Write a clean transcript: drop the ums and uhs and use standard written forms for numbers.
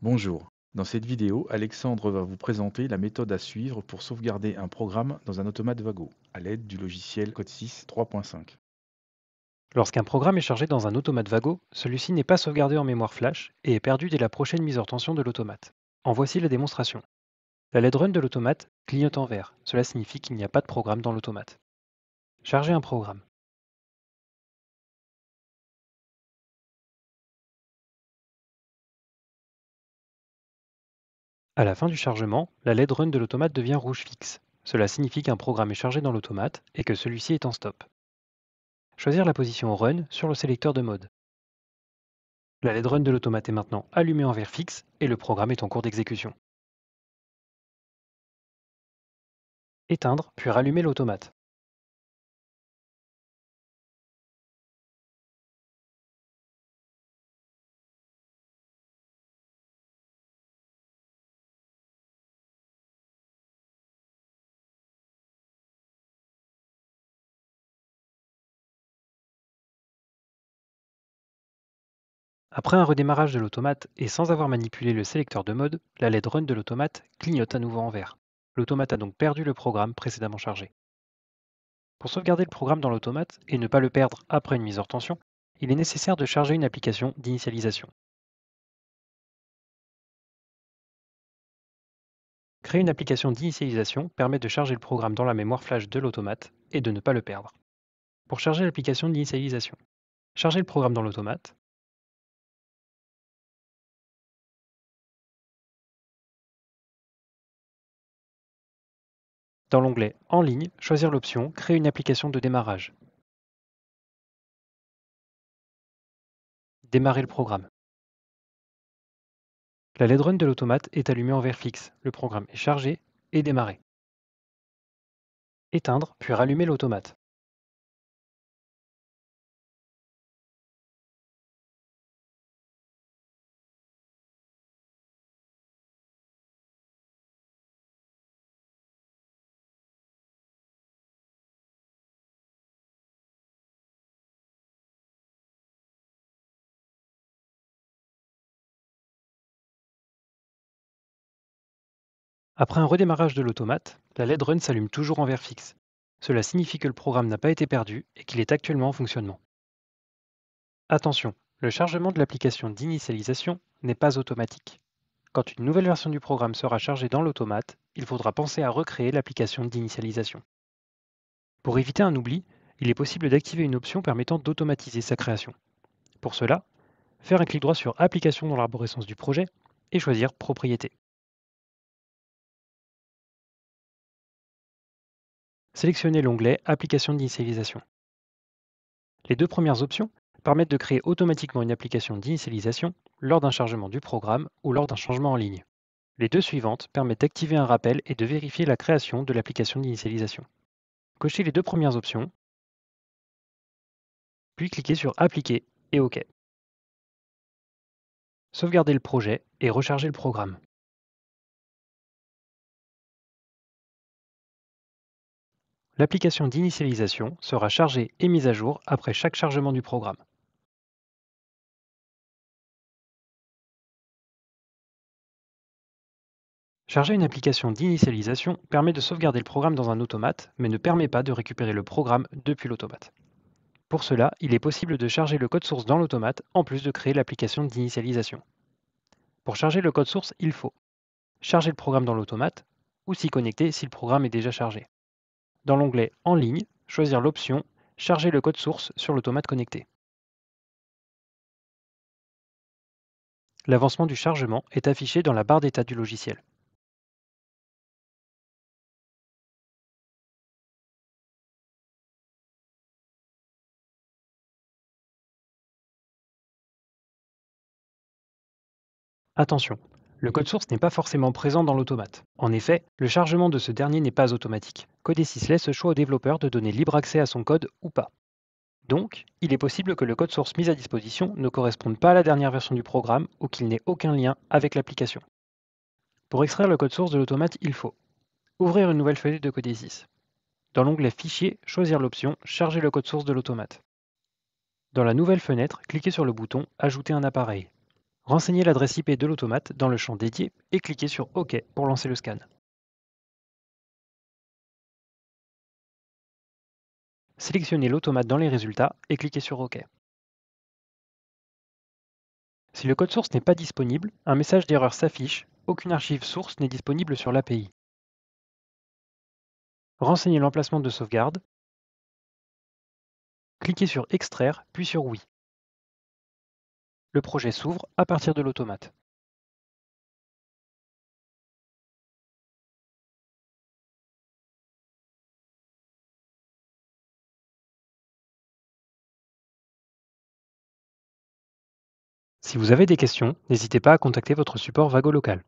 Bonjour. Dans cette vidéo, Alexandre va vous présenter la méthode à suivre pour sauvegarder un programme dans un automate Vago à l'aide du logiciel Code6 3.5. Lorsqu'un programme est chargé dans un automate Vago, celui-ci n'est pas sauvegardé en mémoire flash et est perdu dès la prochaine mise en tension de l'automate. En voici la démonstration. La LED run de l'automate clignote en vert. Cela signifie qu'il n'y a pas de programme dans l'automate. Charger un programme. À la fin du chargement, la LED run de l'automate devient rouge fixe. Cela signifie qu'un programme est chargé dans l'automate et que celui-ci est en stop. Choisir la position Run sur le sélecteur de mode. La LED run de l'automate est maintenant allumée en vert fixe et le programme est en cours d'exécution. Éteindre puis rallumer l'automate. Après un redémarrage de l'automate et sans avoir manipulé le sélecteur de mode, la LED Run de l'automate clignote à nouveau en vert. L'automate a donc perdu le programme précédemment chargé. Pour sauvegarder le programme dans l'automate et ne pas le perdre après une mise hors tension, il est nécessaire de charger une application d'initialisation. Créer une application d'initialisation permet de charger le programme dans la mémoire flash de l'automate et de ne pas le perdre. Pour charger l'application d'initialisation, chargez le programme dans l'automate. Dans l'onglet En ligne, choisir l'option Créer une application de démarrage. Démarrer le programme. La LED run de l'automate est allumée en vert fixe. Le programme est chargé et démarré. Éteindre puis rallumer l'automate. Après un redémarrage de l'automate, la LED run s'allume toujours en vert fixe. Cela signifie que le programme n'a pas été perdu et qu'il est actuellement en fonctionnement. Attention, le chargement de l'application d'initialisation n'est pas automatique. Quand une nouvelle version du programme sera chargée dans l'automate, il faudra penser à recréer l'application d'initialisation. Pour éviter un oubli, il est possible d'activer une option permettant d'automatiser sa création. Pour cela, faire un clic droit sur Application dans l'arborescence du projet et choisir Propriétés. Sélectionnez l'onglet Application d'initialisation. Les deux premières options permettent de créer automatiquement une application d'initialisation lors d'un chargement du programme ou lors d'un changement en ligne. Les deux suivantes permettent d'activer un rappel et de vérifier la création de l'application d'initialisation. Cochez les deux premières options, puis cliquez sur Appliquer et OK. Sauvegardez le projet et rechargez le programme. L'application d'initialisation sera chargée et mise à jour après chaque chargement du programme. Charger une application d'initialisation permet de sauvegarder le programme dans un automate, mais ne permet pas de récupérer le programme depuis l'automate. Pour cela, il est possible de charger le code source dans l'automate en plus de créer l'application d'initialisation. Pour charger le code source, il faut charger le programme dans l'automate ou s'y connecter si le programme est déjà chargé. Dans l'onglet En ligne, choisir l'option Charger le code source sur l'automate connecté. L'avancement du chargement est affiché dans la barre d'état du logiciel. Attention, le code source n'est pas forcément présent dans l'automate. En effet, le chargement de ce dernier n'est pas automatique. Codesys laisse le choix au développeur de donner libre accès à son code ou pas. Donc, il est possible que le code source mis à disposition ne corresponde pas à la dernière version du programme ou qu'il n'ait aucun lien avec l'application. Pour extraire le code source de l'automate, il faut ouvrir une nouvelle fenêtre de Codesys. Dans l'onglet Fichier, choisir l'option Charger le code source de l'automate. Dans la nouvelle fenêtre, cliquez sur le bouton Ajouter un appareil. Renseignez l'adresse IP de l'automate dans le champ dédié et cliquez sur OK pour lancer le scan. Sélectionnez l'automate dans les résultats et cliquez sur OK. Si le code source n'est pas disponible, un message d'erreur s'affiche. Aucune archive source n'est disponible sur l'API. Renseignez l'emplacement de sauvegarde. Cliquez sur Extraire, puis sur Oui. Le projet s'ouvre à partir de l'automate. Si vous avez des questions, n'hésitez pas à contacter votre support Vago local.